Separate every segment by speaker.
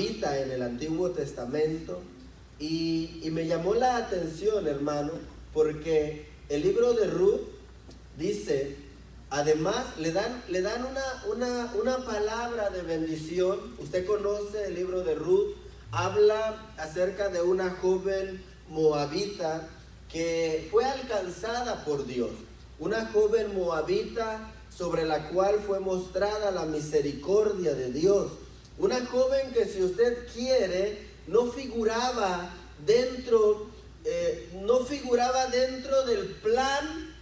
Speaker 1: en el Antiguo Testamento y me llamó la atención, hermano, porque el libro de Ruth dice, además le dan una palabra de bendición. Usted conoce el libro de Ruth, habla acerca de una joven moabita que fue alcanzada por Dios, una joven moabita sobre la cual fue mostrada la misericordia de Dios. Una joven que, si usted quiere, no figuraba dentro del plan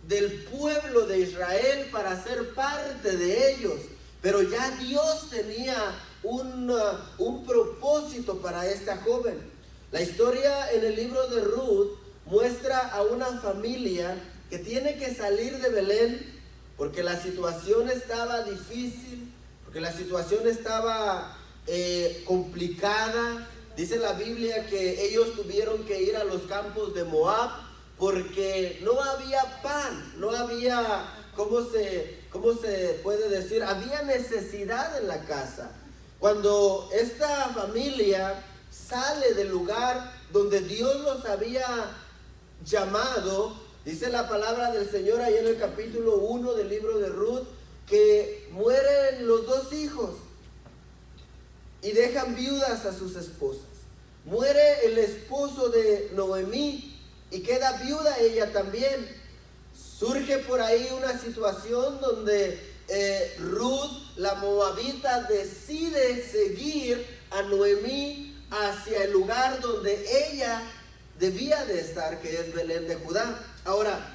Speaker 1: del pueblo de Israel para ser parte de ellos. Pero ya Dios tenía un propósito para esta joven. La historia en el libro de Ruth muestra a una familia que tiene que salir de Belén porque la situación estaba difícil, porque la situación estaba complicada. Dice la Biblia que ellos tuvieron que ir a los campos de Moab porque no había pan, no había, ¿cómo se puede decir? Había necesidad en la casa. Cuando esta familia sale del lugar donde Dios los había llamado, dice la palabra del Señor ahí en el capítulo 1 del libro de Ruth, que mueren los dos hijos y dejan viudas a sus esposas. Muere el esposo de Noemí y queda viuda ella también. Surge por ahí una situación donde Ruth, la moabita, decide seguir a Noemí hacia el lugar donde ella debía de estar, que es Belén de Judá. Ahora,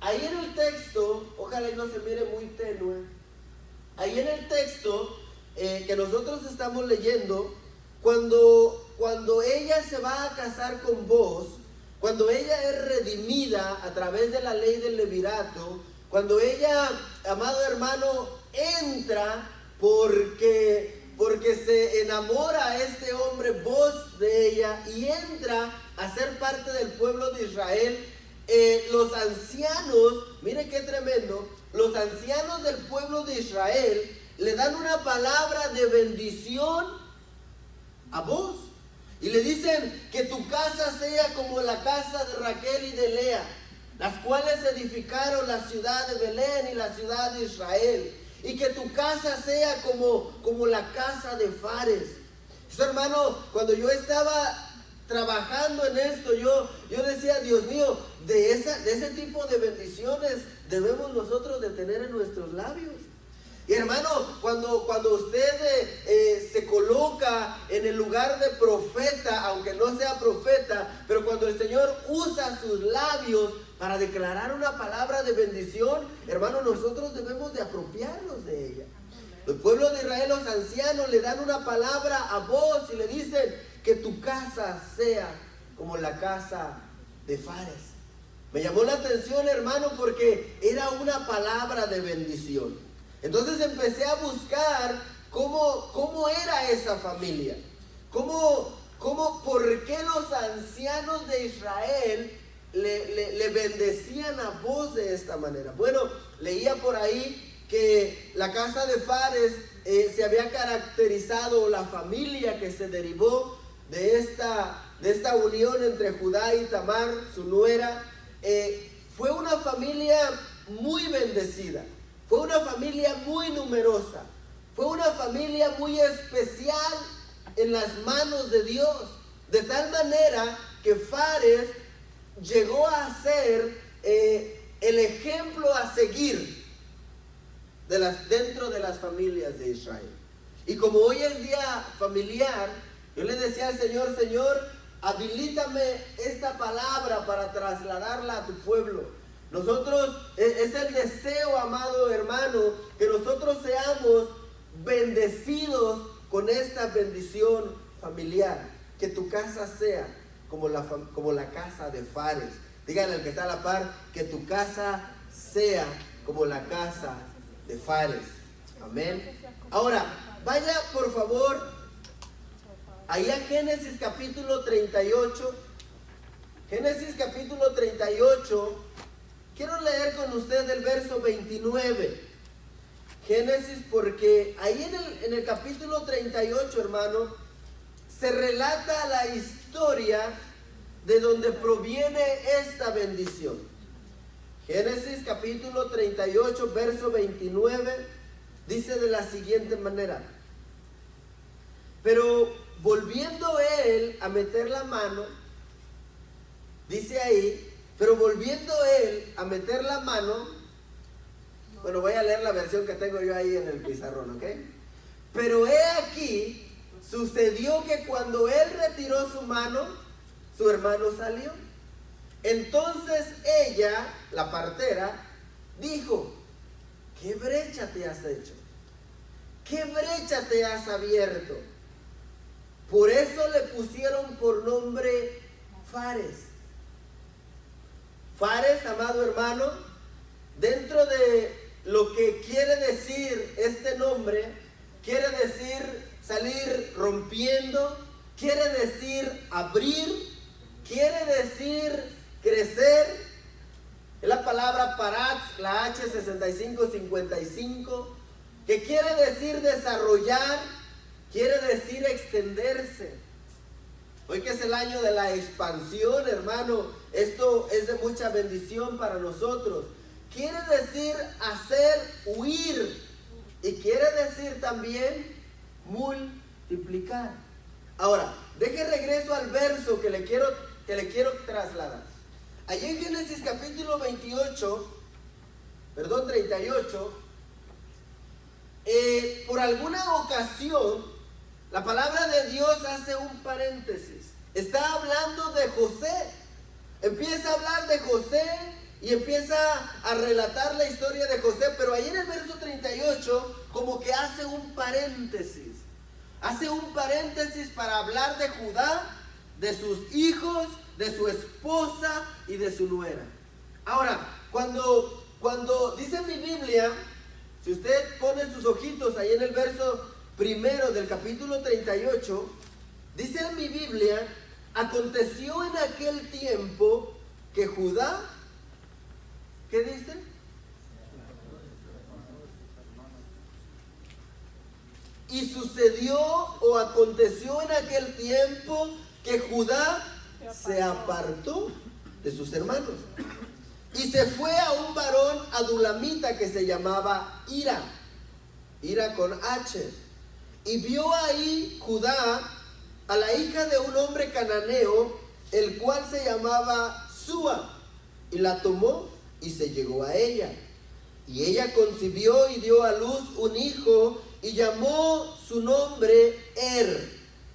Speaker 1: ahí en el texto, ojalá y no se mire muy tenue, ahí en el texto que nosotros estamos leyendo, cuando ella se va a casar con vos, cuando ella es redimida a través de la ley del levirato, cuando ella, amado hermano, entra porque se enamora a este hombre, vos, de ella, y entra a ser parte del pueblo de Israel, los ancianos, mire qué tremendo, los ancianos del pueblo de Israel le dan una palabra de bendición a vos y le dicen que tu casa sea como la casa de Raquel y de Lea, las cuales edificaron la ciudad de Belén y la ciudad de Israel, y que tu casa sea como la casa de Fares. Eso, hermano, cuando yo estaba trabajando en esto, yo decía, Dios mío, de ese tipo de bendiciones debemos nosotros de tener en nuestros labios. Y hermano, cuando usted se coloca en el lugar de profeta, aunque no sea profeta, pero cuando el Señor usa sus labios para declarar una palabra de bendición, hermano, nosotros debemos de apropiarnos de ella. El pueblo de Israel, los ancianos, le dan una palabra a vos y le dicen que tu casa sea como la casa de Fares. Me llamó la atención, hermano, porque era una palabra de bendición. Entonces empecé a buscar cómo era esa familia, por qué los ancianos de Israel le bendecían a vos de esta manera. Bueno, leía por ahí que la casa de Fares se había caracterizado, la familia que se derivó de esta unión entre Judá y Tamar, su nuera, fue una familia muy bendecida. Fue una familia muy numerosa, fue una familia muy especial en las manos de Dios, de tal manera que Fares llegó a ser el ejemplo a seguir dentro de las familias de Israel. Y como hoy es día familiar, yo le decía al Señor, Señor, habilítame esta palabra para trasladarla a tu pueblo. Nosotros, es el deseo, amado hermano, que nosotros seamos bendecidos con esta bendición familiar. Que tu casa sea como la casa de Fares. Díganle al que está a la par, que tu casa sea como la casa de Fares. Amén. Ahora, vaya por favor ahí a Génesis capítulo 38. Génesis capítulo 38. Quiero leer con usted el verso 29. Génesis, porque ahí en el capítulo 38, hermano, se relata la historia de donde proviene esta bendición. Génesis capítulo 38, verso 29, dice de la siguiente manera: pero volviendo él a meter la mano, dice ahí, pero volviendo él a meter la mano, bueno, voy a leer la versión que tengo yo ahí en el pizarrón, ¿ok? Pero he aquí, sucedió que cuando él retiró su mano, su hermano salió. Entonces ella, la partera, dijo: ¿qué brecha te has hecho? ¿Qué brecha te has abierto? Por eso le pusieron por nombre Fares. Fares, amado hermano, dentro de lo que quiere decir este nombre, quiere decir salir rompiendo, quiere decir abrir, quiere decir crecer. Es la palabra paratz, la H6555, que quiere decir desarrollar, quiere decir extenderse. Hoy que es el año de la expansión, hermano, esto es de mucha bendición para nosotros. Quiere decir hacer huir y quiere decir también multiplicar. Ahora, deje regreso al verso que le quiero trasladar. Allí en Génesis capítulo 38, 38, por alguna ocasión, la palabra de Dios hace un paréntesis. Está hablando de José. Empieza a hablar de José y empieza a relatar la historia de José, pero ahí en el verso 38 como que hace un paréntesis. Hace un paréntesis para hablar de Judá, de sus hijos, de su esposa y de su nuera. Ahora, cuando dice mi Biblia, si usted pone sus ojitos ahí en el verso primero del capítulo 38, dice en mi Biblia: aconteció en aquel tiempo que Judá, ¿qué dice? Y sucedió o aconteció en aquel tiempo que Judá se apartó de sus hermanos y se fue a un varón adulamita que se llamaba Hira con H, y vio ahí Judá a la hija de un hombre cananeo, el cual se llamaba Súa, y la tomó y se llegó a ella. Y ella concibió y dio a luz un hijo y llamó su nombre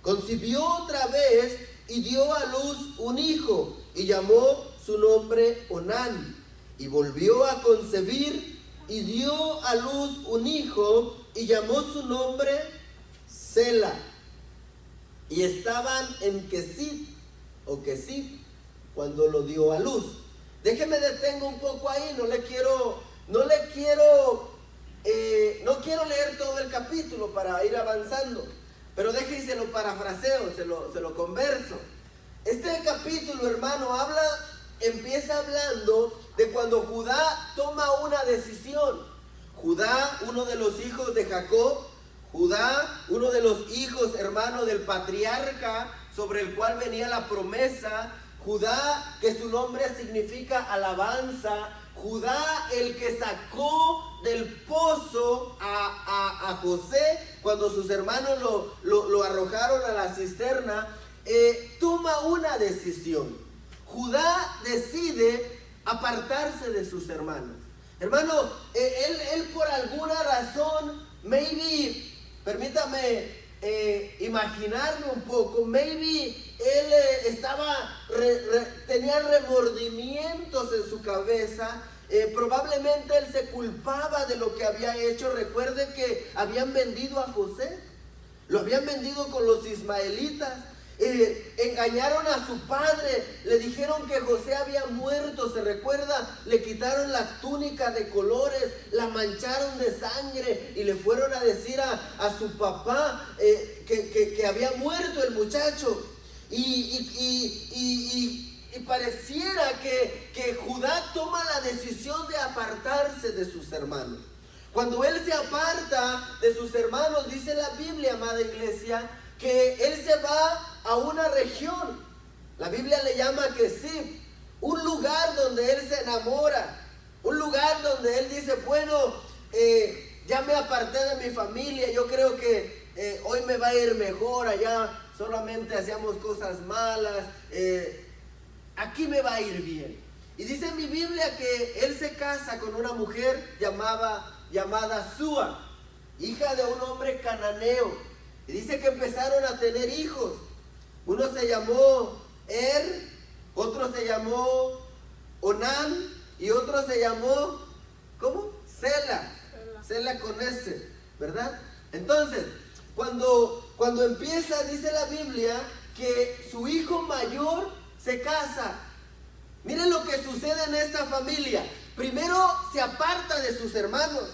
Speaker 1: Concibió otra vez y dio a luz un hijo y llamó su nombre Onán. Y volvió a concebir y dio a luz un hijo y llamó su nombre Sela. Y estaban en Kesit cuando lo dio a luz. Déjeme detengo un poco ahí, no quiero leer todo el capítulo para ir avanzando, pero déjeme, se lo parafraseo, se lo converso. Este capítulo, hermano, empieza hablando de cuando Judá toma una decisión. Judá, uno de los hijos de Jacob, Judá, uno de los hijos, hermano, del patriarca sobre el cual venía la promesa. Judá, que su nombre significa alabanza. Judá, el que sacó del pozo a José cuando sus hermanos lo arrojaron a la cisterna, toma una decisión. Judá decide apartarse de sus hermanos. Hermano, él por alguna razón, maybe, permítame imaginarme un poco, maybe él tenía remordimientos en su cabeza. Probablemente él se culpaba de lo que había hecho. Recuerde que habían vendido a José, lo habían vendido con los ismaelitas. Engañaron a su padre, le dijeron que José había muerto, se recuerda, le quitaron la túnica de colores, la mancharon de sangre y le fueron a decir a su papá que había muerto el muchacho. Y pareciera que Judá toma la decisión de apartarse de sus hermanos. Cuando él se aparta de sus hermanos, dice la Biblia, amada iglesia, que él se va a una región. La Biblia le llama Kesib, un lugar donde él se enamora, un lugar donde él dice, bueno, ya me aparté de mi familia, yo creo que hoy me va a ir mejor, allá solamente hacíamos cosas malas, aquí me va a ir bien. Y dice en mi Biblia que él se casa con una mujer llamada Sua, hija de un hombre cananeo. Y dice que empezaron a tener hijos. Uno se llamó otro se llamó Onán y otro se llamó, ¿cómo? Sela con S, ¿verdad? Entonces, cuando empieza, dice la Biblia, que su hijo mayor se casa. Miren lo que sucede en esta familia. Primero se aparta de sus hermanos.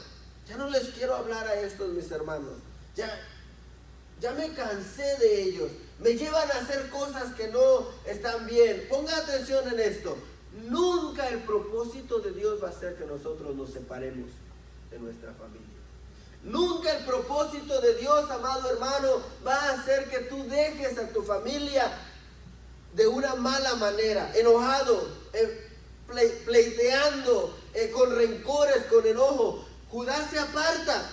Speaker 1: Ya no les quiero hablar a estos mis hermanos. Ya me cansé de ellos. Me llevan a hacer cosas que no están bien. Ponga atención en esto. Nunca el propósito de Dios va a ser que nosotros nos separemos de nuestra familia. Nunca el propósito de Dios, amado hermano, va a hacer que tú dejes a tu familia de una mala manera, enojado, pleiteando, con rencores, con enojo. Judá se aparta.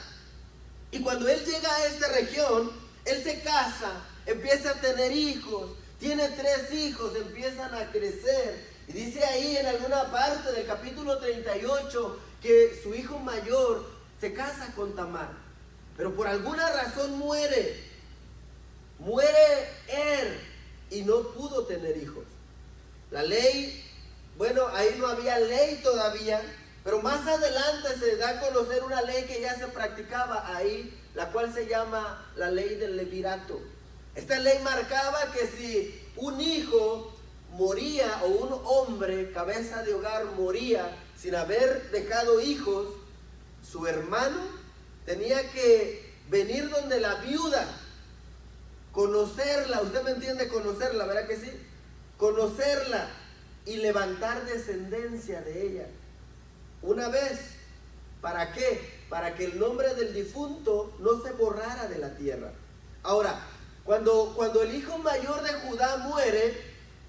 Speaker 1: Y cuando él llega a esta región, él se casa, empieza a tener hijos, tiene 3 hijos, empiezan a crecer. Y dice ahí en alguna parte del capítulo 38 que su hijo mayor se casa con Tamar. Pero por alguna razón muere y no pudo tener hijos. La ley, bueno, ahí no había ley todavía, pero más adelante se da a conocer una ley que ya se practicaba ahí, la cual se llama la ley del levirato. Esta ley marcaba que si un hijo moría o un hombre, cabeza de hogar, moría sin haber dejado hijos, su hermano tenía que venir donde la viuda, conocerla, usted me entiende, conocerla, ¿verdad que sí? Conocerla y levantar descendencia de ella. Una vez, ¿para qué? Para que el nombre del difunto no se borrara de la tierra. Ahora, cuando el hijo mayor de Judá muere,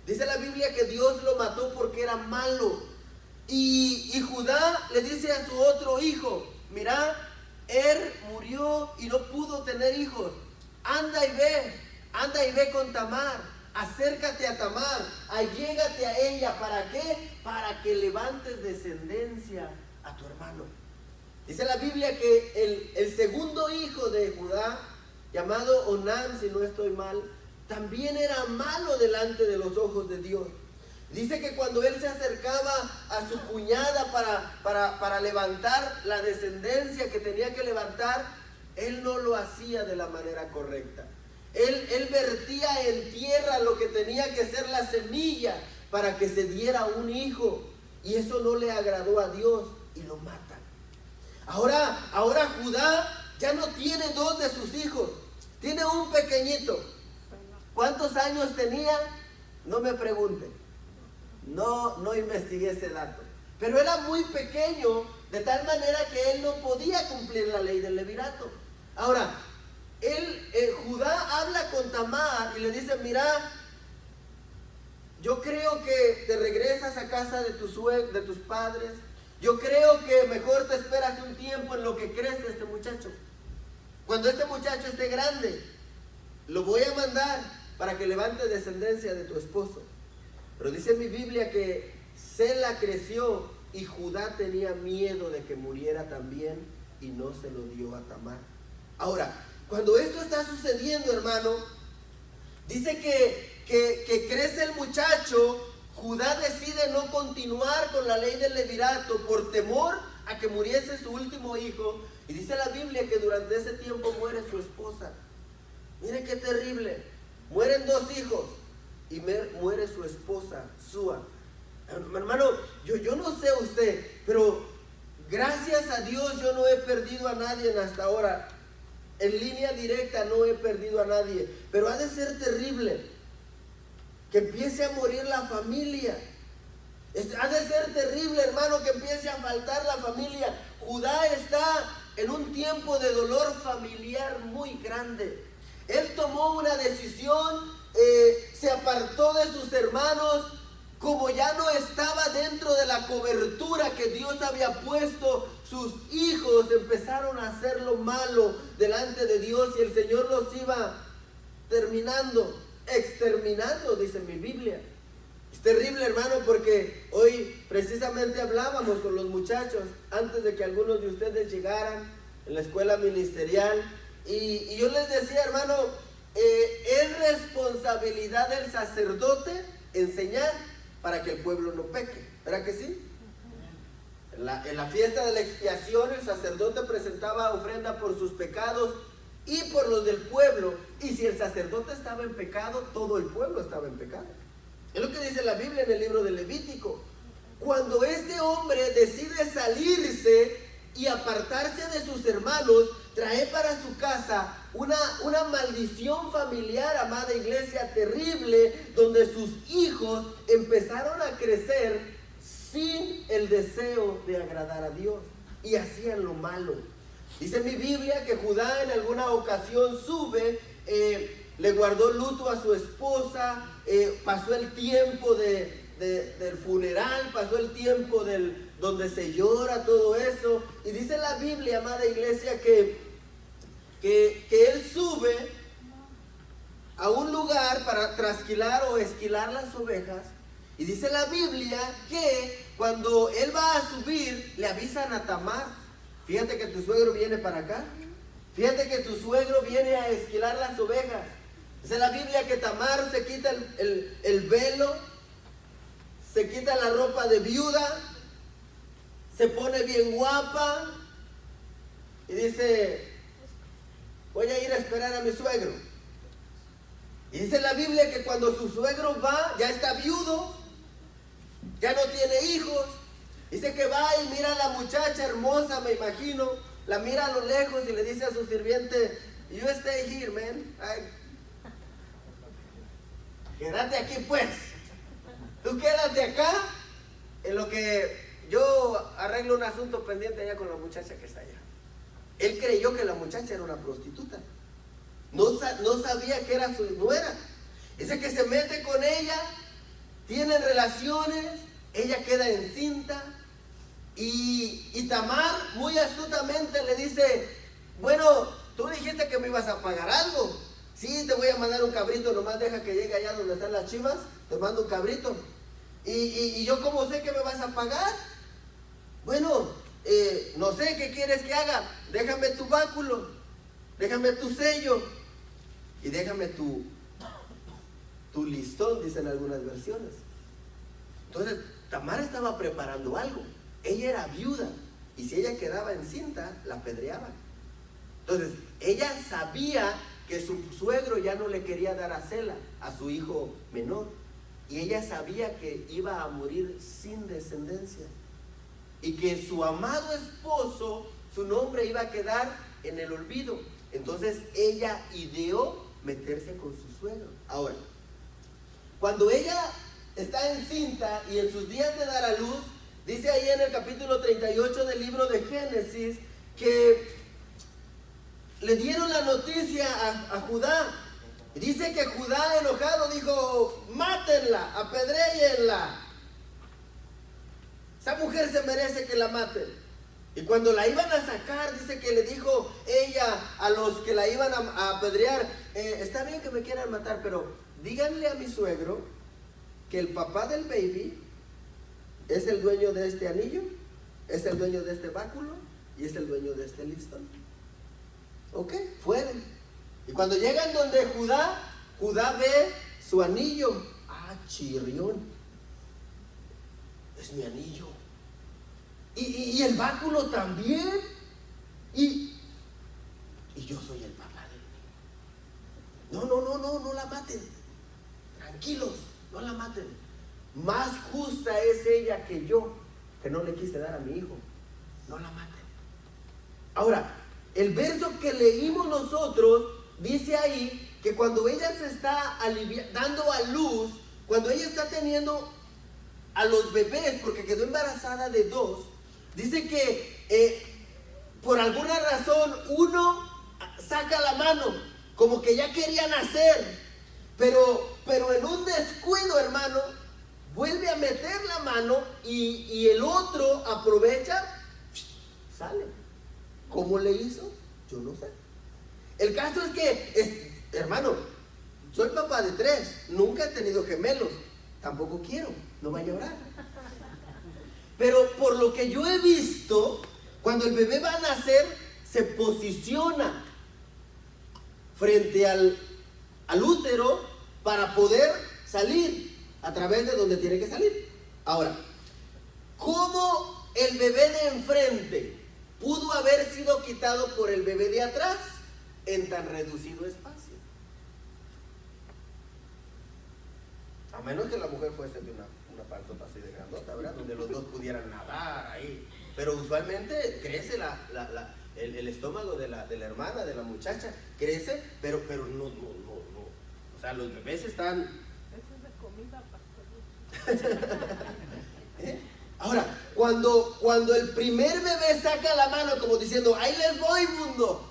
Speaker 1: dice la Biblia que Dios lo mató porque era malo. Y Judá le dice a su otro hijo, mira, murió y no pudo tener hijos. Anda y ve con Tamar, acércate a Tamar, allégate a ella. ¿Para qué? Para que levantes descendencia a tu hermano. Dice la Biblia que el segundo hijo de Judá, llamado Onán, si no estoy mal, también era malo delante de los ojos de Dios. Dice que cuando él se acercaba a su cuñada para levantar la descendencia que tenía que levantar, él no lo hacía de la manera correcta. Él vertía en tierra lo que tenía que ser la semilla para que se diera un hijo. Y eso no le agradó a Dios y lo matan. Ahora Judá ya no tiene 2 de sus hijos. Tiene un pequeñito. ¿Cuántos años tenía? No me pregunten. No investigué ese dato. Pero era muy pequeño, de tal manera que él no podía cumplir la ley del levirato. Ahora, Judá habla con Tamar y le dice, mira, yo creo que te regresas a casa de tus padres. Yo creo que mejor te esperas un tiempo en lo que crece este muchacho. Cuando este muchacho esté grande, lo voy a mandar para que levante descendencia de tu esposo. Pero dice mi Biblia que Sela creció y Judá tenía miedo de que muriera también y no se lo dio a Tamar. Ahora, cuando esto está sucediendo, hermano, dice que crece el muchacho. Judá decide no continuar con la ley del levirato por temor a que muriese su último hijo. Y dice la Biblia que durante ese tiempo muere su esposa. Mire qué terrible. Mueren 2 hijos y muere su esposa, Sua. Hermano, yo no sé usted, pero gracias a Dios yo no he perdido a nadie hasta ahora. En línea directa no he perdido a nadie. Pero ha de ser terrible que empiece a morir la familia. Ha de ser terrible, hermano, que empiece a faltar la familia. Judá está en un tiempo de dolor familiar muy grande. Él tomó una decisión, se apartó de sus hermanos. Como ya no estaba dentro de la cobertura que Dios había puesto, sus hijos empezaron a hacer lo malo delante de Dios y el Señor los iba exterminando, dice mi Biblia. Es terrible, hermano, porque hoy precisamente hablábamos con los muchachos antes de que algunos de ustedes llegaran en la escuela ministerial y yo les decía, hermano, es responsabilidad del sacerdote enseñar para que el pueblo no peque, ¿verdad que sí? En la fiesta de la expiación el sacerdote presentaba ofrenda por sus pecados y por los del pueblo, y si el sacerdote estaba en pecado, todo el pueblo estaba en pecado. Es lo que dice la Biblia en el libro de Levítico. Cuando este hombre decide salirse y apartarse de sus hermanos, trae para su casa una maldición familiar, amada iglesia, terrible, donde sus hijos empezaron a crecer sin el deseo de agradar a Dios y hacían lo malo. Dice mi Biblia que Judá en alguna ocasión sube, le guardó luto a su esposa, pasó el tiempo del funeral, pasó el tiempo donde se llora, todo eso. Y dice la Biblia, amada iglesia, que él sube a un lugar para trasquilar o esquilar las ovejas. Y dice la Biblia que cuando él va a subir, le avisan a Tamar: fíjate que tu suegro viene para acá, fíjate que tu suegro viene a esquilar las ovejas. Dice la Biblia que Tamar se quita el velo, se quita la ropa de viuda, se pone bien guapa y dice: voy a ir a esperar a mi suegro. Y dice la Biblia que cuando su suegro va, ya está viudo, ya no tiene hijos. Dice que va y mira a la muchacha hermosa, me imagino, la mira a lo lejos y le dice a su sirviente: you stay here, man. Quédate aquí pues. Tú quédate acá en lo que yo arreglo un asunto pendiente allá con la muchacha que está allá. Él creyó que la muchacha era una prostituta. No sabía que era su nuera. Dice que se mete con ella, tienen relaciones, ella queda encinta y Tamar muy astutamente le dice: bueno, tú dijiste que me ibas a pagar algo. Sí, te voy a mandar un cabrito, nomás deja que llegue allá donde están las chivas, te mando un cabrito. Y yo, ¿cómo sé que me vas a pagar? Bueno, no sé qué quieres que haga. Déjame tu báculo, déjame tu sello y déjame tu listón, dicen algunas versiones. Entonces Tamar estaba preparando algo. Ella era viuda y si ella quedaba encinta, la apedreaban. Entonces ella sabía que su suegro ya no le quería dar a Sela, a su hijo menor, y ella sabía que iba a morir sin descendencia y que su amado esposo, su nombre iba a quedar en el olvido. Entonces ella ideó meterse con su suegro. Ahora, cuando ella está encinta y en sus días de dar a luz, dice ahí en el capítulo 38 del libro de Génesis que le dieron la noticia a Judá. Y dice que Judá, enojado, dijo: mátenla, apedréyenla. Esa mujer se merece que la maten. Y cuando la iban a sacar, dice que le dijo ella a los que la iban a apedrear: está bien que me quieran matar, pero díganle a mi suegro que el papá del baby es el dueño de este anillo, es el dueño de este báculo y es el dueño de este listón. Ok, fueron. Y cuando llegan donde Judá ve su anillo. Ah, chirrión, es mi anillo. Y el báculo también. Y yo soy el papá del niño. No la maten. Tranquilos, no la maten. Más justa es ella que yo, que no le quise dar a mi hijo. No la maten. Ahora, el verso que leímos nosotros dice ahí que cuando ella se está dando a luz, cuando ella está teniendo a los bebés, porque quedó embarazada de 2, dice que por alguna razón uno saca la mano, como que ya quería nacer, pero en un descuido, hermano, vuelve a meter la mano y el otro aprovecha, sale. ¿Cómo le hizo? Yo no sé. El caso es que, hermano, soy papá de 3, nunca he tenido gemelos, tampoco quiero, no vaya a llorar. Pero por lo que yo he visto, cuando el bebé va a nacer, se posiciona frente al útero para poder salir a través de donde tiene que salir. Ahora, ¿cómo el bebé de enfrente pudo haber sido quitado por el bebé de atrás en tan reducido espacio? A menos que la mujer fuese de una panzota así de grandota, ¿verdad? Donde los dos pudieran nadar ahí. Pero usualmente crece el estómago de la hermana, de la muchacha, crece, pero no. O sea, los bebés están...
Speaker 2: Eso es de comida, pastor.
Speaker 1: Ahora, cuando el primer bebé saca la mano como diciendo, ahí les voy, mundo,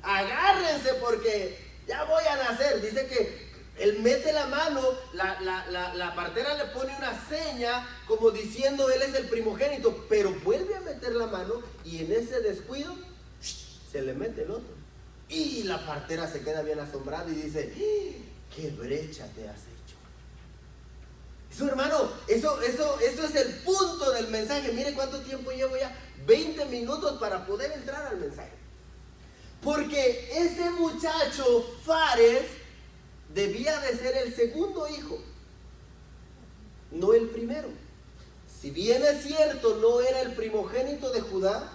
Speaker 1: agárrense porque ya voy a nacer. Dice que él mete la mano, la partera le pone una seña como diciendo él es el primogénito, pero vuelve a meter la mano y en ese descuido se le mete el otro. Y la partera se queda bien asombrada y dice, ¿qué brecha te has hecho? Eso, hermano, eso es el punto del mensaje. Mire cuánto tiempo llevo ya, 20 minutos para poder entrar al mensaje. Porque ese muchacho Fares debía de ser el segundo hijo, no el primero. Si bien es cierto, no era el primogénito de Judá,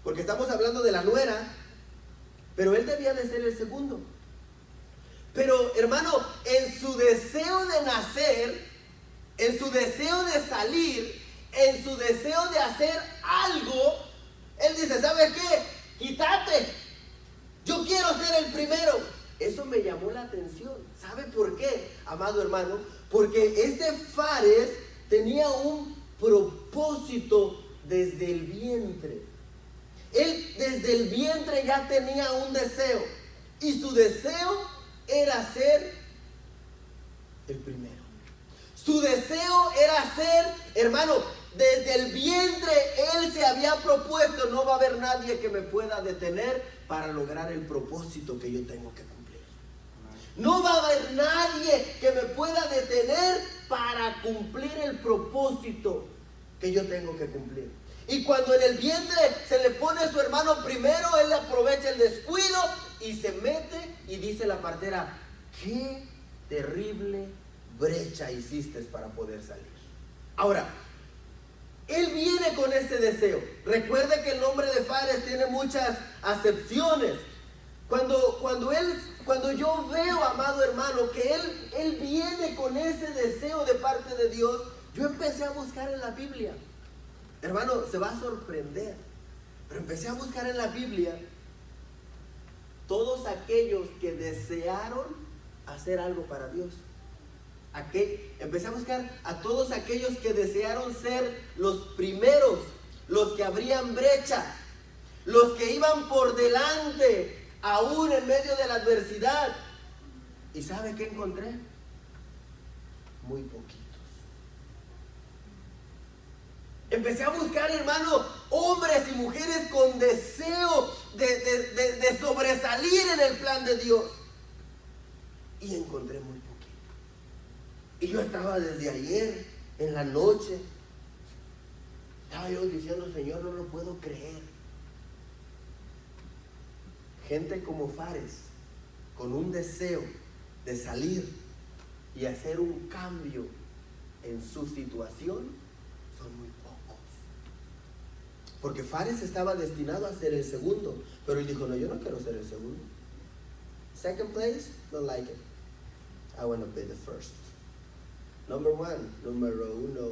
Speaker 1: porque estamos hablando de la nuera, pero él debía de ser el segundo. Pero, hermano, en su deseo de nacer, en su deseo de salir, en su deseo de hacer algo, él dice, ¿sabes qué? Quítate, yo quiero ser el primero. Eso me llamó la atención. ¿Sabe por qué, amado hermano? Porque este Fares tenía un propósito desde el vientre. Él desde el vientre ya tenía un deseo. Y su deseo era ser el primero. Su deseo era ser, hermano, desde el vientre él se había propuesto, no va a haber nadie que me pueda detener para lograr el propósito que yo tengo que cumplir. No va a haber nadie que me pueda detener para cumplir el propósito que yo tengo que cumplir. Y cuando en el vientre se le pone a su hermano primero, él aprovecha el descuido y se mete y dice la partera, qué terrible brecha hiciste para poder salir. Ahora, él viene con ese deseo. Recuerde que el nombre de Fares tiene muchas acepciones. Cuando yo veo, amado hermano, que él viene con ese deseo de parte de Dios, yo empecé a buscar en la Biblia. Hermano, se va a sorprender, pero empecé a buscar en la Biblia todos aquellos que desearon hacer algo para Dios. Empecé a buscar a todos aquellos que desearon ser los primeros, los que abrían brecha, los que iban por delante, aún en medio de la adversidad. ¿Y sabe qué encontré? Muy poquitos. Empecé a buscar, hermano, hombres y mujeres con deseo de sobresalir en el plan de Dios. Y encontré muy poquito. Y yo estaba desde ayer, en la noche, estaba yo diciendo, Señor, no lo puedo creer. Gente como Fares, con un deseo de salir y hacer un cambio en su situación, son muy pocos. Porque Fares estaba destinado a ser el segundo, pero él dijo, no, yo no quiero ser el segundo. Second place, don't like it. I want to be the first. Number one, número uno.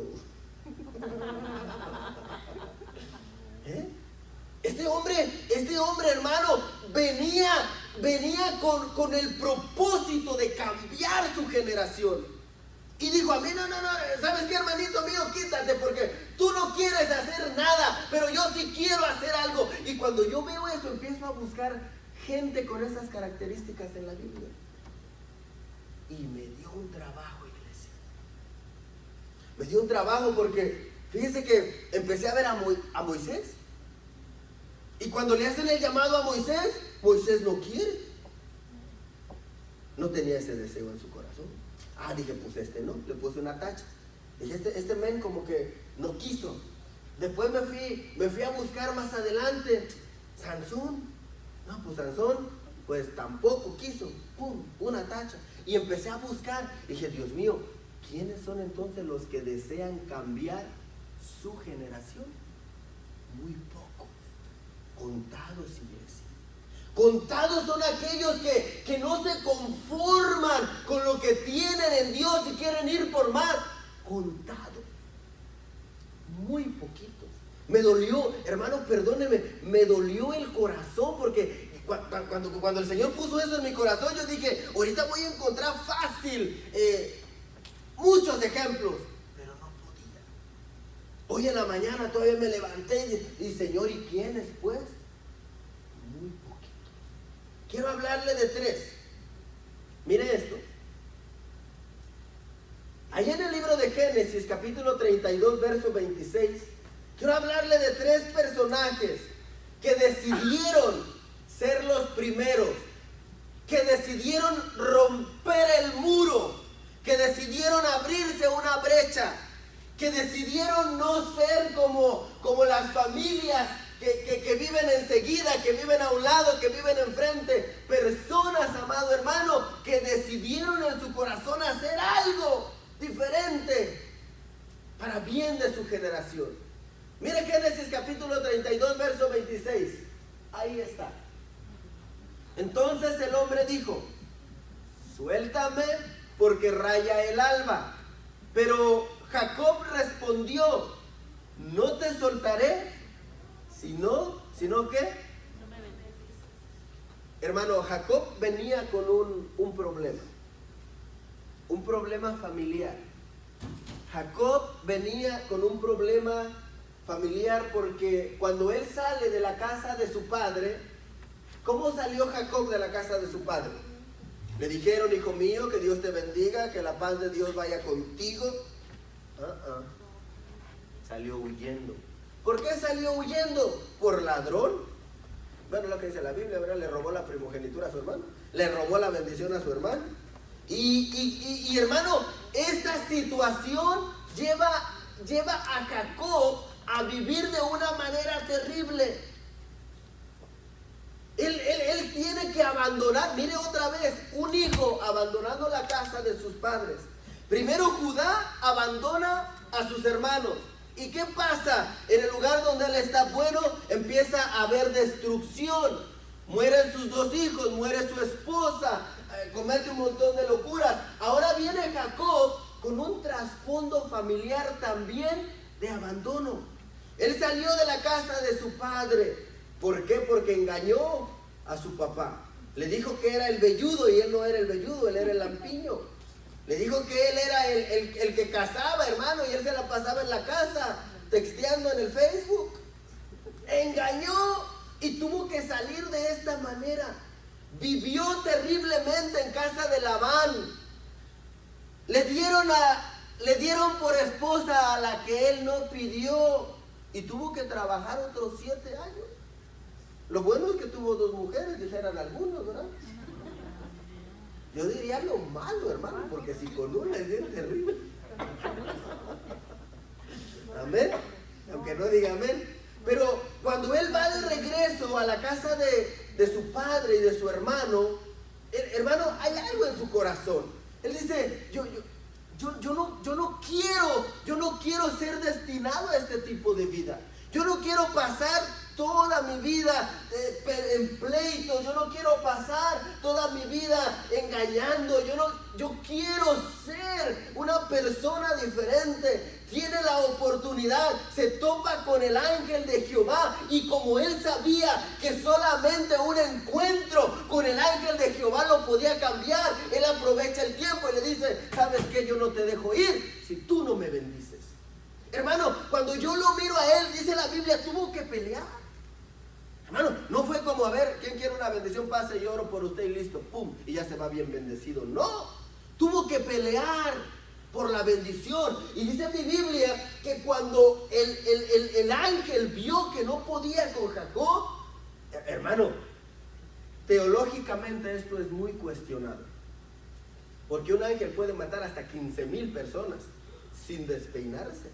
Speaker 1: Este hombre, hermano, venía con el propósito de cambiar su generación. Y dijo a mí, no, ¿sabes qué, hermanito mío? Quítate, porque tú no quieres hacer nada, pero yo sí quiero hacer algo. Y cuando yo veo esto, empiezo a buscar gente con esas características en la Biblia. Y me dio un trabajo, iglesia. Me dio un trabajo porque, fíjense que empecé a ver a Moisés. Y cuando le hacen el llamado a Moisés, Moisés no quiere. No tenía ese deseo en su corazón. Dije, pues no, le puse una tacha. Dije, este men como que no quiso. Después me fui a buscar más adelante Sansón. No, pues Sansón, pues tampoco quiso. Pum, una tacha. Y empecé a buscar. Dije, Dios mío, ¿quiénes son entonces los que desean cambiar su generación? Muy pocos, contados, iglesia. Contados son aquellos que no se conforman con lo que tienen en Dios y quieren ir por más. Contados, muy poquitos. Me dolió, hermano, perdóneme, me dolió el corazón porque cuando el Señor puso eso en mi corazón, yo dije, ahorita voy a encontrar fácil muchos ejemplos, pero no podía. Hoy en la mañana todavía me levanté y Señor, ¿y quiénes pues? Muy poquitos. Quiero hablarle de 3. Mire esto. Allá en el libro de Génesis, capítulo 32, verso 26, quiero hablarle de 3 personajes que decidieron ser los primeros, que decidieron romper el muro, que decidieron abrirse una brecha, que decidieron no ser como las familias que viven enseguida, que viven a un lado, que viven enfrente. Personas, amado hermano, que decidieron en su corazón hacer algo diferente para bien de su generación. Mire Génesis capítulo 32, verso 26. Ahí está. Entonces el hombre dijo, suéltame porque raya el alba. Pero Jacob respondió, no te soltaré, sino ¿qué?
Speaker 2: No me beneficies.
Speaker 1: Hermano, Jacob venía con un problema familiar. Jacob venía con un problema familiar porque cuando él sale de la casa de su padre, ¿cómo salió Jacob de la casa de su padre? Le dijeron, hijo mío, que Dios te bendiga, que la paz de Dios vaya contigo. Salió huyendo. ¿Por qué salió huyendo? ¿Por ladrón? Bueno, lo que dice la Biblia, ¿verdad? Le robó la primogenitura a su hermano, le robó la bendición a su hermano. Y hermano, esta situación lleva a Jacob a vivir de una manera terrible. Él tiene que abandonar, mire otra vez, un hijo abandonando la casa de sus padres. Primero Judá abandona a sus hermanos. ¿Y qué pasa? En el lugar donde él está bueno, empieza a haber destrucción. Mueren sus 2 hijos, muere su esposa, comete un montón de locuras. Ahora viene Jacob con un trasfondo familiar también de abandono. Él salió de la casa de su padre. ¿Por qué? Porque engañó a su papá. Le dijo que era el velludo y él no era el velludo, él era el lampiño. Le dijo que él era el que cazaba, hermano, y él se la pasaba en la casa, texteando en el Facebook. Engañó y tuvo que salir de esta manera. Vivió terriblemente en casa de Labán. Le dieron por esposa a la que él no pidió y tuvo que trabajar otros 7 años. Lo bueno es que tuvo 2 mujeres, dijeran algunos, ¿verdad? Yo diría lo malo, hermano, porque si con una es bien terrible. Amén. Aunque no diga amén. Pero cuando él va de regreso a la casa de su padre y de su hermano, hermano, hay algo en su corazón. Él dice, yo no quiero ser destinado a este tipo de vida. Yo no quiero pasar toda mi vida en pleito. Yo no quiero pasar toda mi vida engañando. Yo quiero ser una persona diferente. Tiene la oportunidad, se topa con el ángel de Jehová, y como él sabía que solamente un encuentro con el ángel de Jehová lo podía cambiar, él aprovecha el tiempo y le dice, dice, ¿sabes qué? Yo no te dejo ir si tú no me bendices. Hermano, cuando yo lo miro a él, dice la Biblia, tuvo que pelear. Hermano, no fue como, a ver, ¿quién quiere una bendición? Pase, yo oro por usted y listo, pum, y ya se va bien bendecido. No, tuvo que pelear por la bendición. Y dice mi Biblia que cuando el ángel vio que no podía con Jacob, hermano, teológicamente esto es muy cuestionado, porque un ángel puede matar hasta 15,000 personas sin despeinarse.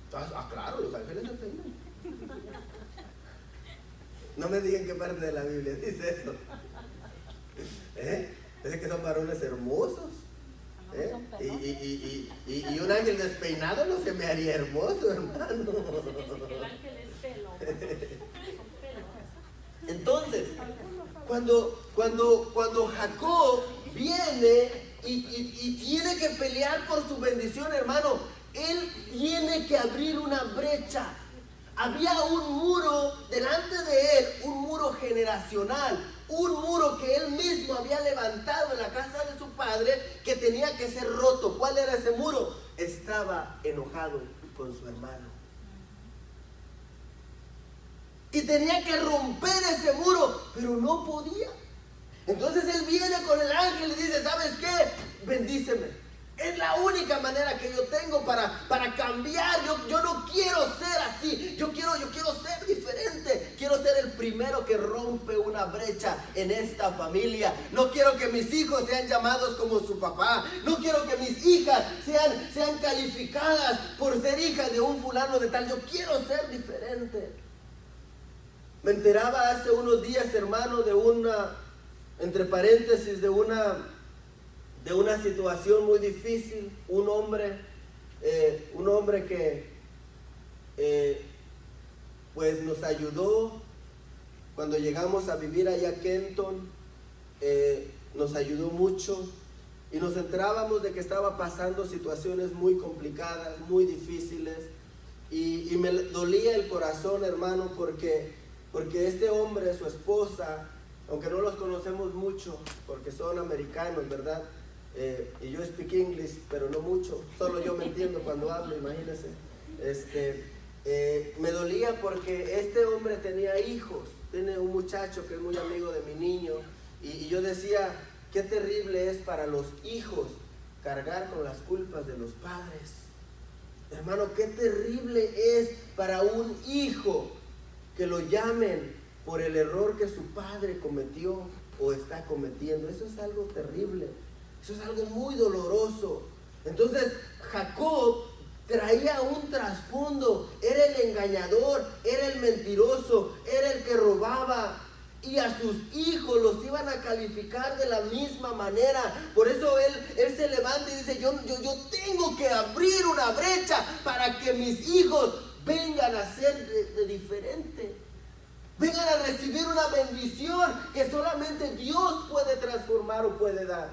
Speaker 1: Claro, los ángeles se peinan. No me digan qué parte de la Biblia dice eso. Dice que son varones hermosos. Y un ángel despeinado no se me haría hermoso, hermano.
Speaker 2: Dice que el ángel es pelo.
Speaker 1: Entonces, cuando Jacob viene y tiene que pelear por su bendición, hermano, él tiene que abrir una brecha. Había un muro delante de él, un muro generacional, un muro que él mismo había levantado en la casa de su padre, que tenía que ser roto. ¿Cuál era ese muro? Estaba enojado con su hermano y tenía que romper ese muro, pero no podía. Entonces él viene con el ángel y dice, ¿sabes qué? Bendíceme. Es la única manera que yo tengo para cambiar. Yo no quiero ser así. Yo quiero ser diferente. Quiero ser el primero que rompe una brecha en esta familia. No quiero que mis hijos sean llamados como su papá. No quiero que mis hijas sean calificadas por ser hijas de un fulano de tal. Yo quiero ser diferente. Me enteraba hace unos días, hermano, de una, entre paréntesis, de una situación muy difícil. Un hombre que pues nos ayudó cuando llegamos a vivir allá a Kenton, nos ayudó mucho, y nos enterábamos de que estaba pasando situaciones muy complicadas, muy difíciles, y me dolía el corazón, hermano, porque este hombre, su esposa, aunque no los conocemos mucho, porque son americanos, ¿verdad? Y yo speak English, pero no mucho, solo yo me entiendo cuando hablo, imagínense. Me dolía porque este hombre tenía hijos, tiene un muchacho que es muy amigo de mi niño, y yo decía, qué terrible es para los hijos cargar con las culpas de los padres. Hermano, qué terrible es para un hijo que lo llamen por el error que su padre cometió o está cometiendo. Eso es algo terrible. Eso es algo muy doloroso. Entonces, Jacob traía un trasfondo. Era el engañador, era el mentiroso, era el que robaba. Y a sus hijos los iban a calificar de la misma manera. Por eso él se levanta y dice, yo tengo que abrir una brecha para que mis hijos vengan a ser de diferente. Vengan a recibir una bendición que solamente Dios puede transformar o puede dar.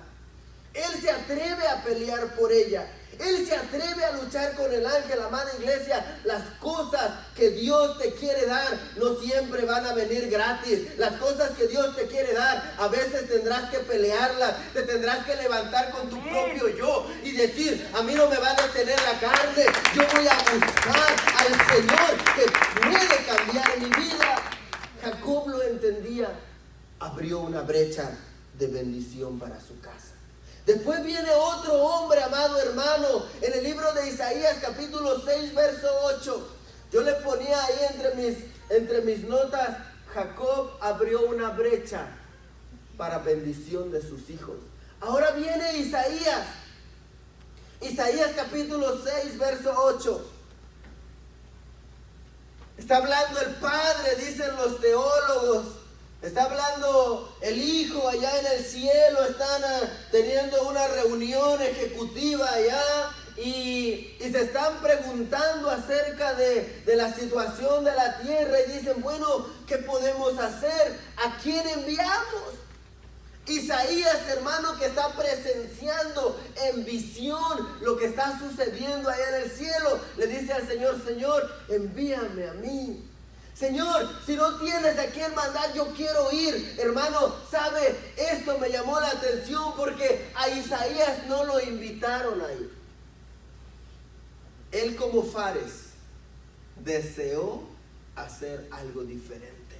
Speaker 1: Él se atreve a pelear por ella. Él se atreve a luchar con el ángel. Amada iglesia, las cosas que Dios te quiere dar no siempre van a venir gratis. Las cosas que Dios te quiere dar, a veces tendrás que pelearlas. Te tendrás que levantar con tu propio yo y decir, a mí no me va a detener la carne. Yo voy a buscar al Señor que puede cambiar mi vida. Jacob lo entendía. Abrió una brecha de bendición para su casa. Después viene otro hombre, amado hermano, en el libro de Isaías capítulo 6, verso 8. Yo le ponía ahí entre mis notas, Jacob abrió una brecha para bendición de sus hijos. Ahora viene Isaías capítulo 6, verso 8. Está hablando el Padre, dicen los teólogos. Está hablando el Hijo allá en el cielo. Están teniendo una reunión ejecutiva allá y se están preguntando acerca de la situación de la tierra y dicen, bueno, ¿qué podemos hacer? ¿A quién enviamos? Isaías, hermano, que está presenciando en visión lo que está sucediendo allá en el cielo, le dice al Señor, Señor, envíame a mí. Señor, si no tienes a quién mandar, yo quiero ir. Hermano, ¿sabe? Esto me llamó la atención porque a Isaías no lo invitaron a ir. Él como Fares deseó hacer algo diferente.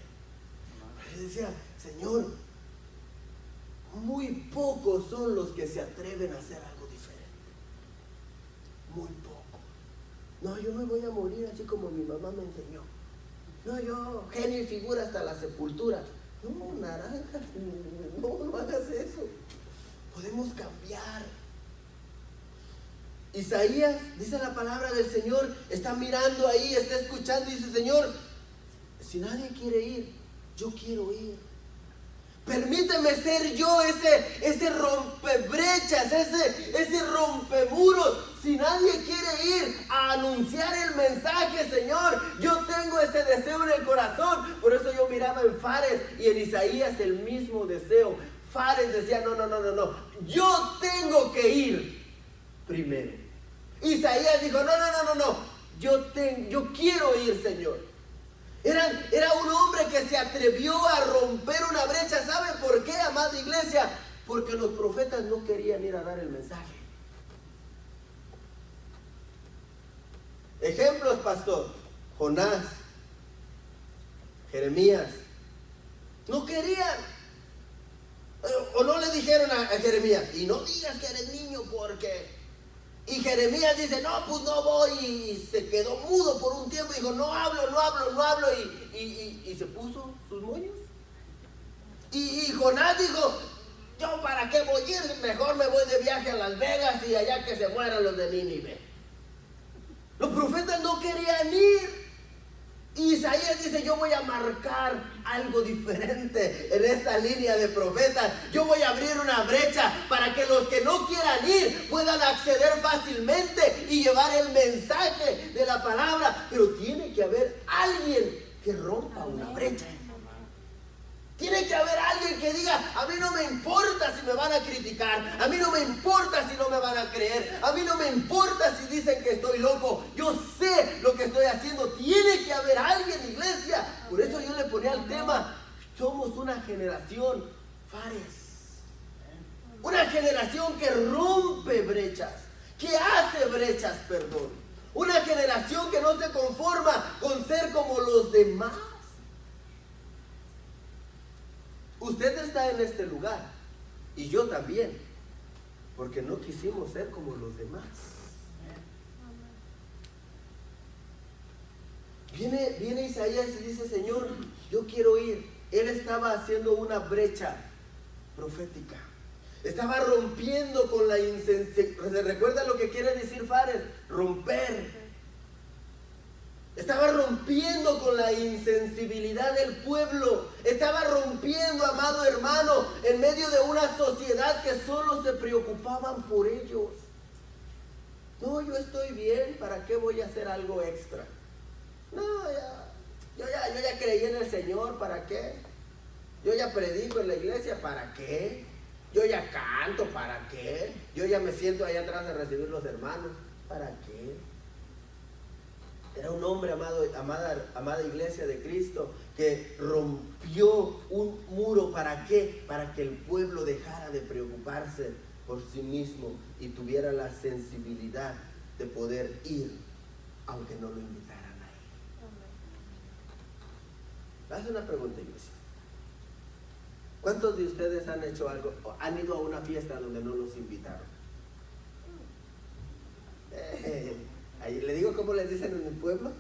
Speaker 1: Él decía, Señor, muy pocos son los que se atreven a hacer algo diferente. Muy pocos. No, yo me voy a morir así como mi mamá me enseñó. No, yo, genio y figura hasta la sepultura. No, naranja, no hagas eso. Podemos cambiar. Isaías, dice la palabra del Señor, está mirando ahí, está escuchando y dice, Señor, si nadie quiere ir, yo quiero ir. Permíteme ser yo ese rompebrechas, ese rompemuros. Si nadie quiere ir a anunciar el mensaje, Señor, yo tengo ese deseo en el corazón. Por eso yo miraba en Fares y en Isaías el mismo deseo. Fares decía, no, yo tengo que ir primero. Isaías dijo, no, yo quiero ir, Señor. Era un hombre que se atrevió a romper una brecha. ¿Sabe por qué, amada iglesia? Porque los profetas no querían ir a dar el mensaje. Ejemplos, pastor. Jonás, Jeremías, no querían. O no le dijeron a Jeremías, y no digas que eres niño porque... Y Jeremías dice, no, pues no voy, y se quedó mudo por un tiempo, y dijo, no hablo, y se puso sus moños. Y Jonás dijo, yo para qué voy a ir, mejor me voy de viaje a Las Vegas y allá que se mueran los de Nínive. Los profetas no querían ir. Y Isaías dice, yo voy a marcar algo diferente en esta línea de profetas. Yo voy a abrir una brecha para que los que no quieran ir puedan acceder fácilmente y llevar el mensaje de la palabra. Pero tiene que haber alguien que rompa una brecha. Tiene que haber alguien que diga, a mí no me importa si me van a criticar, a mí no me importa si no me van a creer, a mí no me importa si dicen que estoy loco, yo sé lo que estoy haciendo. Tiene que haber alguien, iglesia. Por eso yo le ponía el tema, somos una generación Fares, una generación que rompe brechas, que hace brechas, perdón, una generación que no se conforma con ser como los demás. Usted está en este lugar y yo también, porque no quisimos ser como los demás. Viene Isaías y dice, Señor, yo quiero ir. Él estaba haciendo una brecha profética. Estaba rompiendo con la insensibilidad. ¿Se recuerda lo que quiere decir Fares? Romper. Estaba rompiendo con la insensibilidad del pueblo. Estaba rompiendo, amado hermano, en medio de una sociedad que solo se preocupaban por ellos. No, yo estoy bien, ¿para qué voy a hacer algo extra? No, yo ya creí en el Señor, ¿para qué? Yo ya predico en la iglesia, ¿para qué? Yo ya canto, ¿para qué? Yo ya me siento ahí atrás a recibir los hermanos, ¿para qué? Era un hombre, amada iglesia de Cristo, que rompió un muro. ¿Para qué? Para que el pueblo dejara de preocuparse por sí mismo y tuviera la sensibilidad de poder ir, aunque no lo invitaran a ir. Haz una pregunta, iglesia. ¿Cuántos de ustedes han hecho algo, han ido a una fiesta donde no los invitaron? Ahí, ¿le digo cómo les dicen en el pueblo?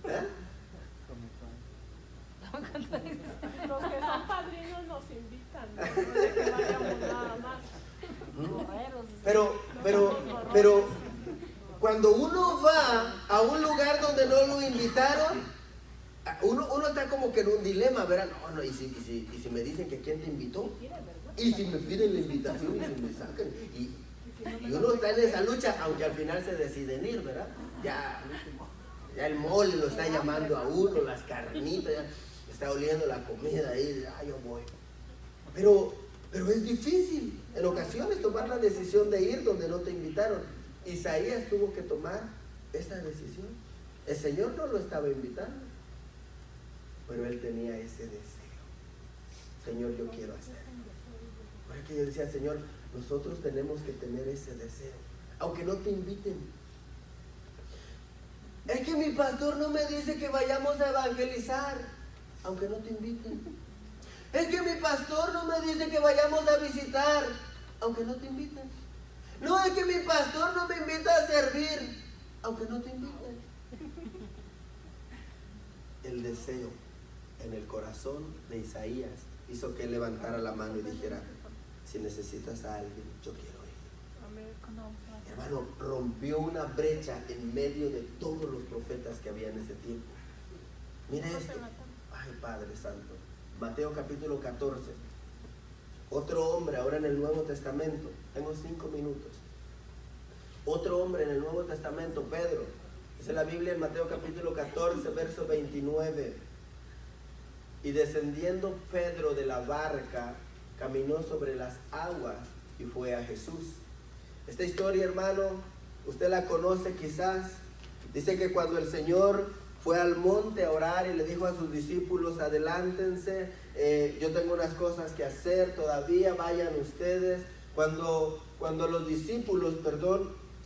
Speaker 1: ¿Eh?
Speaker 2: Los que son padrinos nos invitan, no de que vayamos nada más.
Speaker 1: Pero cuando uno va a un lugar donde no lo invitaron, uno está como que en un dilema, ¿verdad? No, y si me dicen que quién te invitó, y si me piden la invitación y si me sacan, y uno está en esa lucha, aunque al final se deciden ir, ¿verdad? Ya el mole lo está llamando a uno, las carnitas, ya está oliendo la comida ahí, yo voy. Pero Pero es difícil en ocasiones tomar la decisión de ir donde no te invitaron. Isaías tuvo que tomar esa decisión. El Señor no lo estaba invitando, pero él tenía ese deseo. Señor, yo quiero hacer. Por eso yo decía, Señor, nosotros tenemos que tener ese deseo, aunque no te inviten. Es que mi pastor no me dice que vayamos a evangelizar, aunque no te inviten. Es que mi pastor no me dice que vayamos a visitar, aunque no te inviten. No, es que mi pastor no me invita a servir, aunque no te inviten. El deseo en el corazón de Isaías hizo que él levantara la mano y dijera, si necesitas a alguien, yo quiero ir. Hermano, rompió una brecha en medio de todos los profetas que había en ese tiempo. Mira esto. Ay, Padre Santo. Mateo capítulo 14. Otro hombre ahora en el Nuevo Testamento. Tengo 5 minutos. Otro hombre en el Nuevo Testamento, Pedro. Dice la Biblia en Mateo capítulo 14, verso 29. Y descendiendo Pedro de la barca, caminó sobre las aguas y fue a Jesús. Esta historia, hermano, usted la conoce quizás. Dice que cuando el Señor fue al monte a orar y le dijo a sus discípulos, adelántense, yo tengo unas cosas que hacer todavía, vayan ustedes. Cuando los discípulos,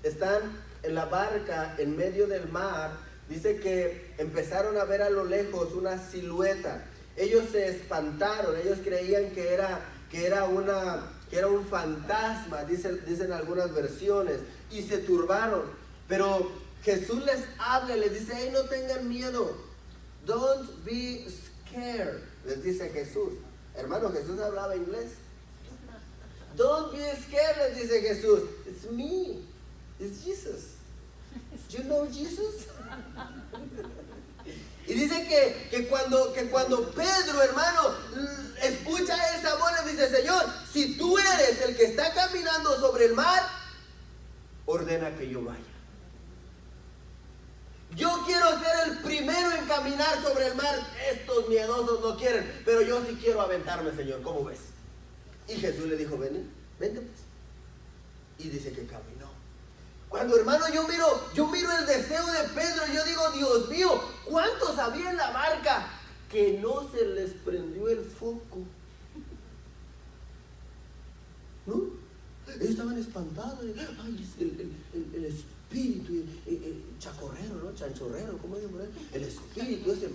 Speaker 1: están en la barca en medio del mar, dice que empezaron a ver a lo lejos una silueta. Ellos se espantaron, ellos creían que era un fantasma, dicen algunas versiones, y se turbaron. Pero Jesús les habla y les dice, hey, no tengan miedo, don't be scared, les dice Jesús. Hermano, Jesús hablaba inglés. Don't be scared, les dice Jesús. It's me, it's Jesus. You know Jesus? Y dice que cuando Pedro, hermano, escucha esa voz, le dice, Señor, si tú eres el que está caminando sobre el mar, ordena que yo vaya. Yo quiero ser el primero en caminar sobre el mar. Estos miedosos no quieren, pero yo sí quiero aventarme, Señor, ¿cómo ves? Y Jesús le dijo, vente pues. Y dice que caminó. Cuando, hermano, yo miro el deseo de Pedro, yo digo, Dios mío, ¿cuántos había en la barca que no se les prendió el foco? ¿No? Ellos estaban espantados. Ay, el espíritu, el chacorrero, ¿no? Chanchorrero, ¿cómo digo? El espíritu ese,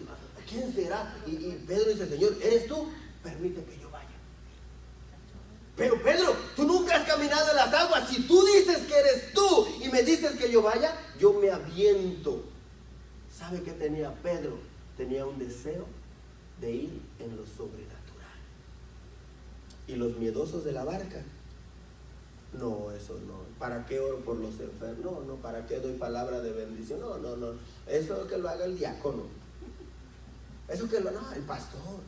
Speaker 1: ¿quién será? Y Pedro dice, Señor, ¿eres tú? Permite que yo vaya. Pero Pedro, tú nunca has caminado en las aguas. Si tú dices que eres tú y me dices que yo vaya, yo me aviento. ¿Sabe qué tenía Pedro? Tenía un deseo de ir en lo sobrenatural. Y los miedosos de la barca, no, eso no. ¿Para qué oro por los enfermos? No, ¿para qué doy palabra de bendición? No. Eso que lo haga el diácono. Eso que lo haga el pastor.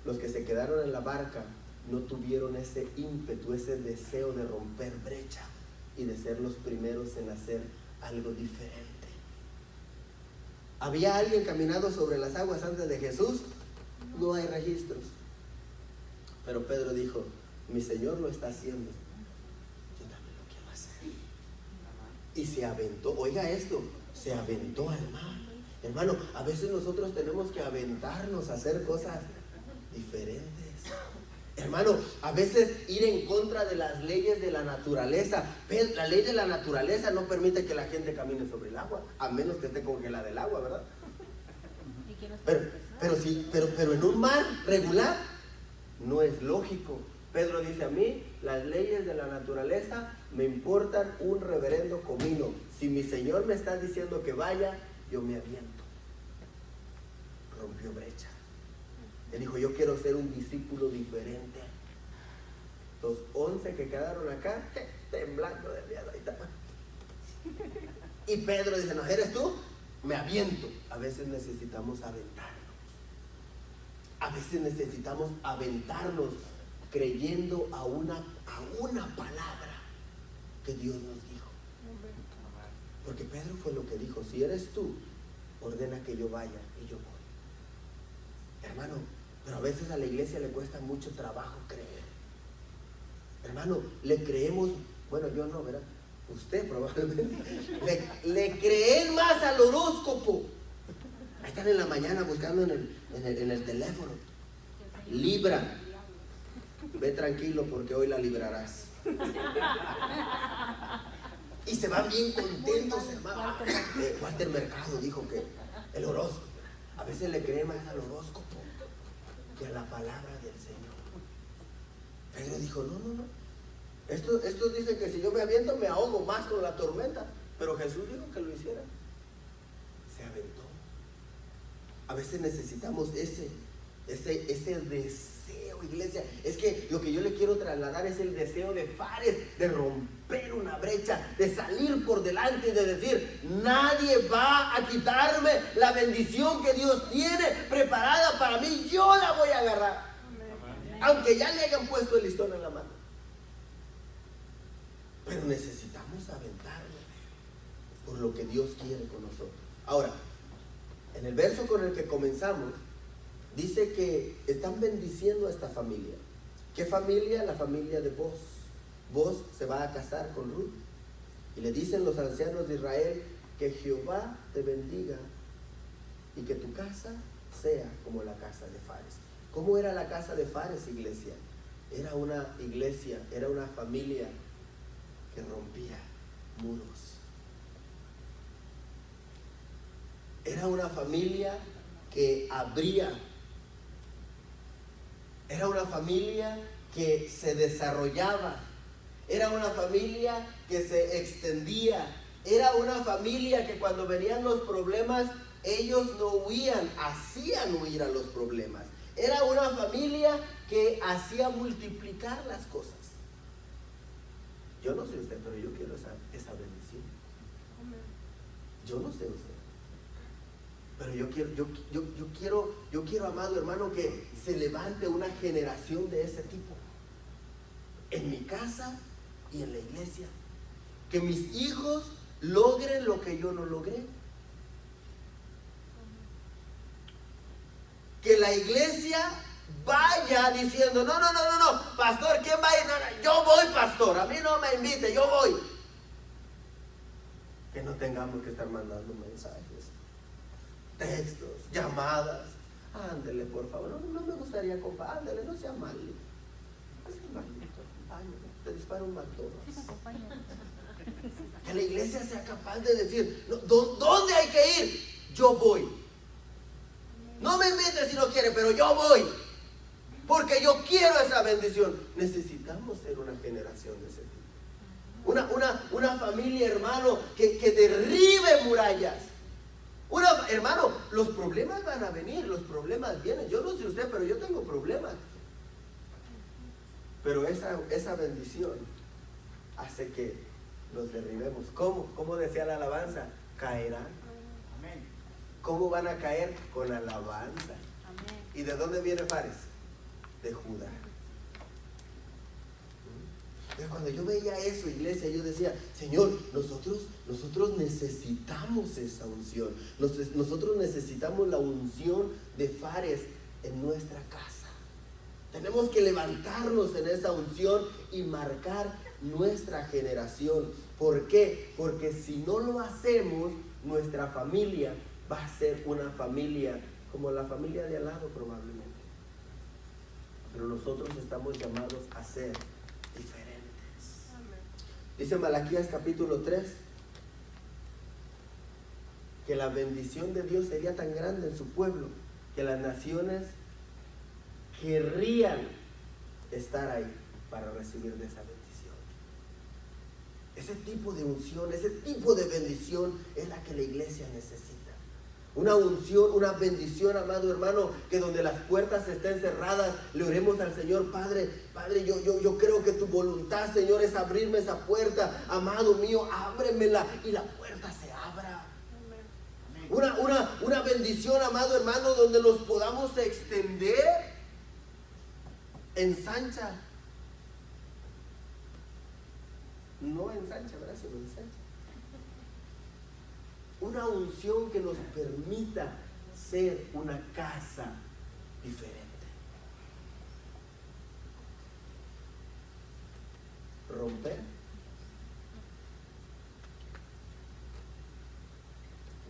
Speaker 1: Los que se quedaron en la barca no tuvieron ese ímpetu, ese deseo de romper brecha y de ser los primeros en hacer algo diferente. ¿Había alguien caminando sobre las aguas antes de Jesús? No hay registros. Pero Pedro dijo, mi Señor lo está haciendo, yo también lo quiero hacer. Y se aventó, oiga esto, se aventó al mar. Hermano, a veces nosotros tenemos que aventarnos a hacer cosas diferentes. Hermano, a veces ir en contra de las leyes de la naturaleza. La ley de la naturaleza no permite que la gente camine sobre el agua, a menos que esté congelada el agua, ¿verdad? Pero en un mar regular no es lógico. Pedro dice, a mí las leyes de la naturaleza me importan un reverendo comino. Si mi Señor me está diciendo que vaya, yo me aviento. Rompió brecha. Él dijo, yo quiero ser un discípulo diferente. Los 11 que quedaron acá, temblando de miedo. Y Pedro dice, no, ¿eres tú? Me aviento. A veces necesitamos aventarnos. A veces necesitamos aventarnos creyendo a una palabra que Dios nos dijo. Porque Pedro fue lo que dijo, si eres tú, ordena que yo vaya y yo voy. Hermano, pero a veces a la iglesia le cuesta mucho trabajo creer. Hermano, le creemos, bueno, yo no, ¿verdad? Usted probablemente. Le creen más al horóscopo. Ahí están en la mañana buscando en el teléfono. Libra. Ve tranquilo porque hoy la librarás. Y se van bien contentos, hermano. Walter Mercado dijo que el horóscopo, a veces le creen más al horóscopo que a la palabra del Señor. Pedro dijo, no. Estos dicen que si yo me aviento me ahogo más con la tormenta. Pero Jesús dijo que lo hiciera. Se aventó. A veces necesitamos ese deseo, iglesia. Es que lo que yo le quiero trasladar es el deseo de Fares, de romper una brecha, de salir por delante y de decir, nadie va a quitarme la bendición que Dios tiene preparada para mí. Yo la voy a agarrar. Aunque ya le hayan puesto el listón en la mano. Pero necesitamos aventarlo por lo que Dios quiere con nosotros. Ahora, en el verso con el que comenzamos, dice que están bendiciendo a esta familia. ¿Qué familia? La familia de Boz. Boz se va a casar con Ruth. Y le dicen los ancianos de Israel, que Jehová te bendiga y que tu casa sea como la casa de Fares. ¿Cómo era la casa de Fares, iglesia? Era una iglesia, era una familia que rompía muros. Era una familia que abría. Era una familia que se desarrollaba. Era una familia que se extendía. Era una familia que cuando venían los problemas, ellos no huían, hacían huir a los problemas. Era una familia que hacía multiplicar las cosas. Yo no sé usted, pero yo quiero esa bendición. Yo no sé usted, pero yo quiero, amado hermano, que se levante una generación de ese tipo en mi casa y en la iglesia. Que mis hijos logren lo que yo no logré. Que la iglesia vaya diciendo, no, pastor, ¿quién va a ir? No, yo voy, pastor, a mí no me invite, yo voy. Que no tengamos que estar mandando mensajes, textos, llamadas. Ándele, por favor, no me gustaría, compa, ándele, no sea malito. No sea malito, te dispara un McDonald's. Que la iglesia sea capaz de decir, ¿dónde hay que ir? Yo voy. No me invite si no quiere, pero yo voy. Porque yo quiero esa bendición. Necesitamos ser una generación de ese tipo. Una familia, hermano, que derribe murallas. Hermano, los problemas van a venir, los problemas vienen. Yo no sé usted, pero yo tengo problemas. Pero esa bendición hace que los derribemos. ¿Cómo decía la alabanza? Caerán. Amén. ¿Cómo van a caer? Con alabanza. Amén. ¿Y de dónde viene Fares? De Judá. Pero cuando yo veía eso, iglesia, yo decía, Señor, nosotros necesitamos esa unción. Nosotros necesitamos la unción de Fares en nuestra casa. Tenemos que levantarnos en esa unción y marcar nuestra generación. ¿Por qué? Porque si no lo hacemos, nuestra familia va a ser una familia como la familia de al lado probablemente. Pero nosotros estamos llamados a ser diferentes. Dice Malaquías capítulo 3 que la bendición de Dios sería tan grande en su pueblo que las naciones querrían estar ahí para recibir de esa bendición. Ese tipo de unción, ese tipo de bendición es la que la iglesia necesita. Una unción, una bendición, amado hermano, que donde las puertas estén cerradas, le oremos al Señor, Padre, yo creo que tu voluntad, Señor, es abrirme esa puerta, amado mío, ábremela y la puerta se abra. Una bendición, amado hermano, donde nos podamos extender, ensancha. No ensancha, ¿verdad? Sino ensancha. Una unción que nos permita ser una casa diferente. romper.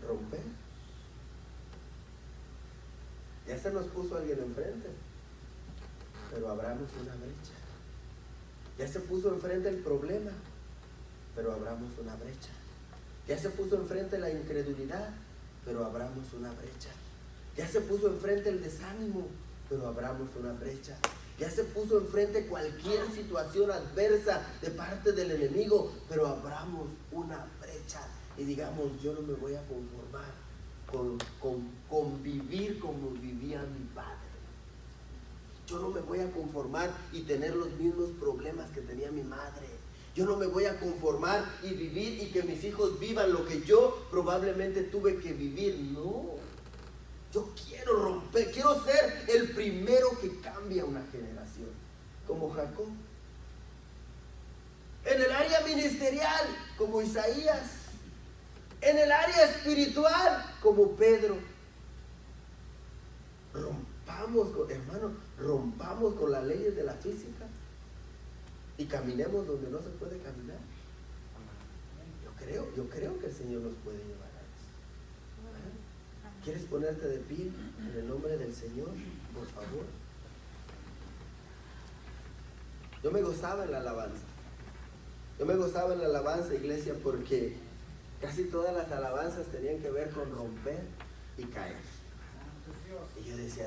Speaker 1: Romper. Ya se nos puso alguien enfrente, pero abramos una brecha. Ya se puso enfrente el problema, pero abramos una brecha. Ya se puso enfrente la incredulidad, pero abramos una brecha. Ya se puso enfrente el desánimo, pero abramos una brecha. Ya se puso enfrente cualquier situación adversa de parte del enemigo, pero abramos una brecha y digamos, yo no me voy a conformar con vivir como vivía mi padre. Yo no me voy a conformar y tener los mismos problemas que tenía mi madre. Yo no me voy a conformar y vivir y que mis hijos vivan lo que yo probablemente tuve que vivir. No, yo quiero romper, quiero ser el primero que cambia una generación, como Jacob. En el área ministerial, como Isaías. En el área espiritual, como Pedro. Rompamos con las leyes de la física y caminemos donde no se puede caminar. Yo creo que el Señor nos puede llevar a eso. ¿Quieres ponerte de pie en el nombre del Señor? Por favor. Yo me gozaba en la alabanza. Yo me gozaba en la alabanza, iglesia, porque casi todas las alabanzas tenían que ver con romper y caer. Y yo decía,